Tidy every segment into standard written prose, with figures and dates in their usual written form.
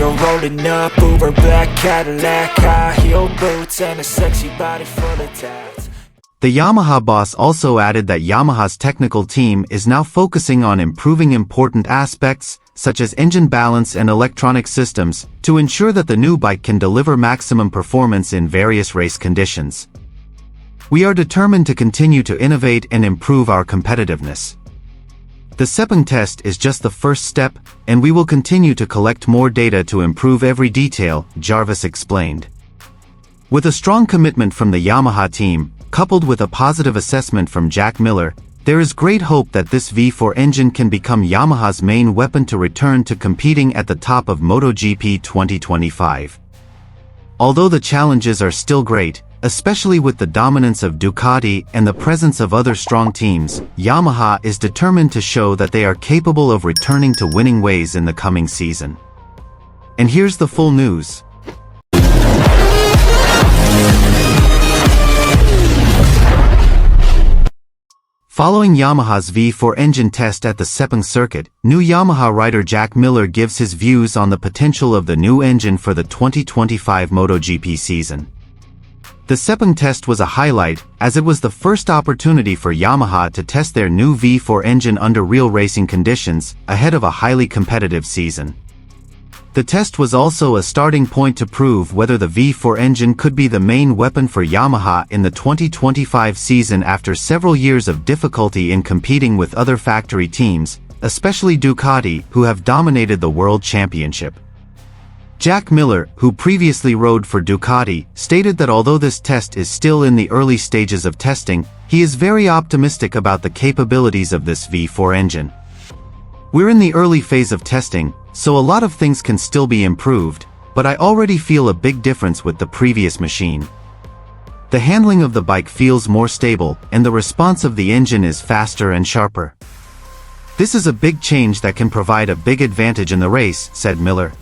You're rolling up, Uber black Cadillac, high heel boots, and a sexy body full of tats. The Yamaha boss also added that Yamaha's technical team is now focusing on improving important aspects, such as engine balance and electronic systems, to ensure that the new bike can deliver maximum performance in various race conditions. We are determined to continue to innovate and improve our competitiveness. The Sepang test is just the first step, and we will continue to collect more data to improve every detail, Jarvis explained. With a strong commitment from the Yamaha team, coupled with a positive assessment from Jack Miller, there is great hope that this V4 engine can become Yamaha's main weapon to return to competing at the top of MotoGP 2025. Although the challenges are still great, especially with the dominance of Ducati and the presence of other strong teams, Yamaha is determined to show that they are capable of returning to winning ways in the coming season. And here's the full news. Following Yamaha's V4 engine test at the Sepang circuit, new Yamaha rider Jack Miller gives his views on the potential of the new engine for the 2025 MotoGP season. The Sepang test was a highlight, as it was the first opportunity for Yamaha to test their new V4 engine under real racing conditions, ahead of a highly competitive season. The test was also a starting point to prove whether the V4 engine could be the main weapon for Yamaha in the 2025 season after several years of difficulty in competing with other factory teams, especially Ducati, who have dominated the World Championship. Jack Miller, who previously rode for Ducati, stated that although this test is still in the early stages of testing, he is very optimistic about the capabilities of this V4 engine. We're in the early phase of testing, so a lot of things can still be improved, but I already feel a big difference with the previous machine. The handling of the bike feels more stable, and the response of the engine is faster and sharper. This is a big change that can provide a big advantage in the race, said Miller.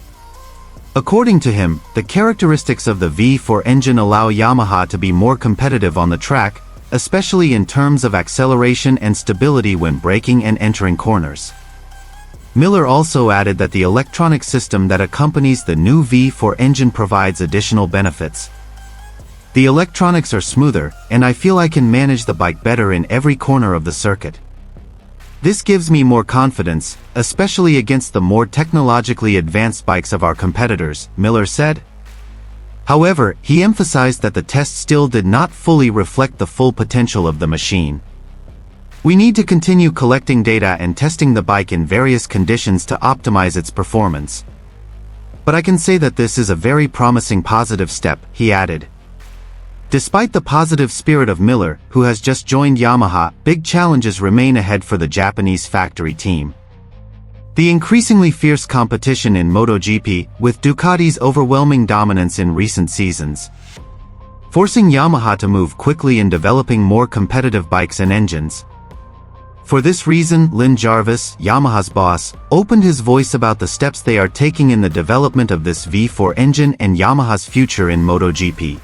According to him, the characteristics of the V4 engine allow Yamaha to be more competitive on the track, especially in terms of acceleration and stability when braking and entering corners. Miller also added that the electronic system that accompanies the new V4 engine provides additional benefits. The electronics are smoother, and I feel I can manage the bike better in every corner of the circuit. This gives me more confidence, especially against the more technologically advanced bikes of our competitors, Miller said. However, he emphasized that the test still did not fully reflect the full potential of the machine. We need to continue collecting data and testing the bike in various conditions to optimize its performance. But I can say that this is a very promising positive step, he added. Despite the positive spirit of Miller, who has just joined Yamaha, big challenges remain ahead for the Japanese factory team. The increasingly fierce competition in MotoGP, with Ducati's overwhelming dominance in recent seasons, forcing Yamaha to move quickly in developing more competitive bikes and engines. For this reason, Jarvis, Yamaha's boss, opened his voice about the steps they are taking in the development of this V4 engine and Yamaha's future in MotoGP.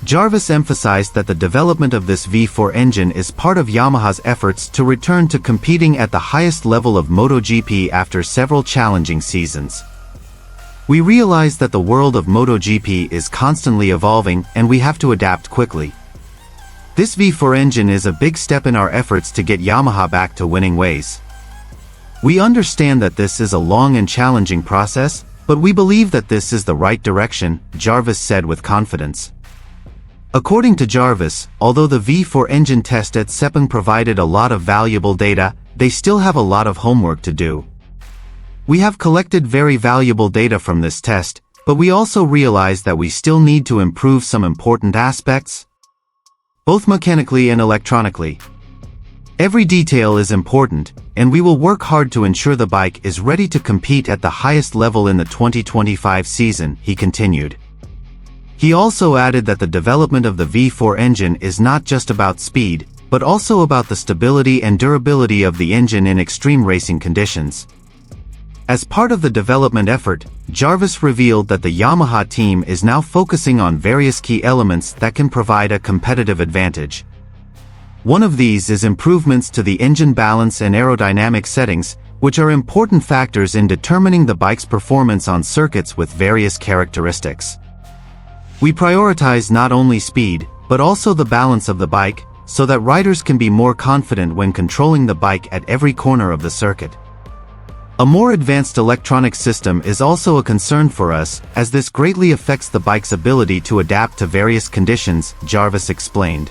Jarvis emphasized that the development of this V4 engine is part of Yamaha's efforts to return to competing at the highest level of MotoGP after several challenging seasons. We realize that the world of MotoGP is constantly evolving and we have to adapt quickly. This V4 engine is a big step in our efforts to get Yamaha back to winning ways. We understand that this is a long and challenging process, but we believe that this is the right direction, Jarvis said with confidence. According to Jarvis, although the V4 engine test at Sepang provided a lot of valuable data, they still have a lot of homework to do. We have collected very valuable data from this test, but we also realize that we still need to improve some important aspects, both mechanically and electronically. Every detail is important, and we will work hard to ensure the bike is ready to compete at the highest level in the 2025 season, he continued. He also added that the development of the V4 engine is not just about speed, but also about the stability and durability of the engine in extreme racing conditions. As part of the development effort, Jarvis revealed that the Yamaha team is now focusing on various key elements that can provide a competitive advantage. One of these is improvements to the engine balance and aerodynamic settings, which are important factors in determining the bike's performance on circuits with various characteristics. We prioritize not only speed, but also the balance of the bike, so that riders can be more confident when controlling the bike at every corner of the circuit. A more advanced electronic system is also a concern for us, as this greatly affects the bike's ability to adapt to various conditions, Jarvis explained.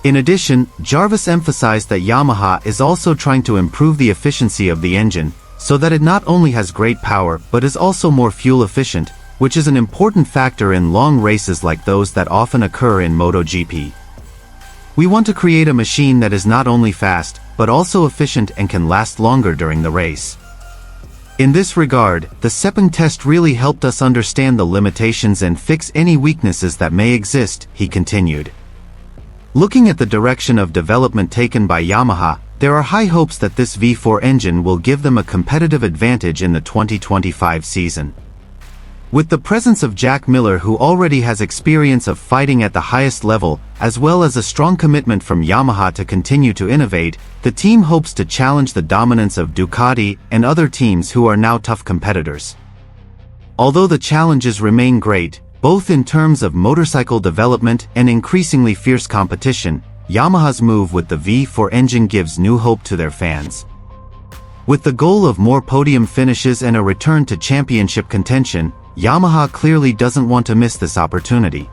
In addition, Jarvis emphasized that Yamaha is also trying to improve the efficiency of the engine, so that it not only has great power but is also more fuel efficient, which is an important factor in long races like those that often occur in MotoGP. We want to create a machine that is not only fast, but also efficient and can last longer during the race. In this regard, the Sepang test really helped us understand the limitations and fix any weaknesses that may exist, he continued. Looking at the direction of development taken by Yamaha, there are high hopes that this V4 engine will give them a competitive advantage in the 2025 season. With the presence of Jack Miller, who already has experience of fighting at the highest level, as well as a strong commitment from Yamaha to continue to innovate, the team hopes to challenge the dominance of Ducati and other teams who are now tough competitors. Although the challenges remain great, both in terms of motorcycle development and increasingly fierce competition, Yamaha's move with the V4 engine gives new hope to their fans. With the goal of more podium finishes and a return to championship contention, Yamaha clearly doesn't want to miss this opportunity.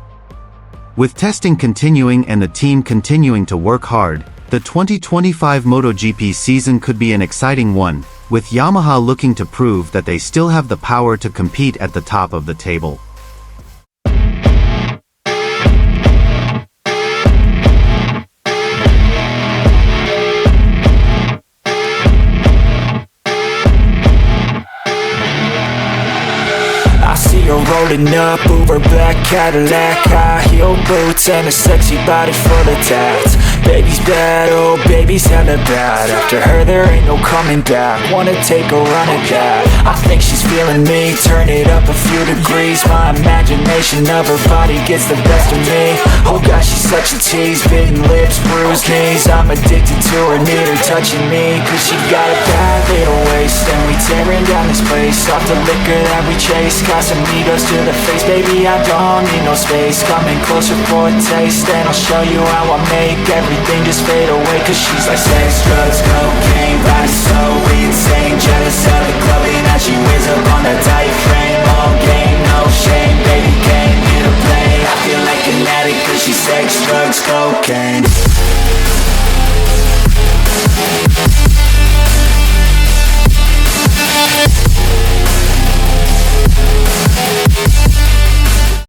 With testing continuing and the team continuing to work hard, the 2025 MotoGP season could be an exciting one, with Yamaha looking to prove that they still have the power to compete at the top of the table. Rolling up, Uber black Cadillac, high heel boots and a sexy body full of tats. Baby's bad, oh baby's hella bad. After her there ain't no coming back. Wanna take a run at that. I think she's feeling me, turn it up a few degrees. My imagination of her body gets the best of me. Oh gosh, she's such a tease, bitten lips, bruised knees. I'm addicted to her, need her touching me, cause she got a bad little waist. And we tearing down this place, off the liquor that we chase. Casamigos to the face, baby I don't need no space. Coming closer for a taste, and I'll show you how I make everything just fade away. Cause she's like sex, drugs, cocaine, body so insane. Jealous of the clothing that she wears up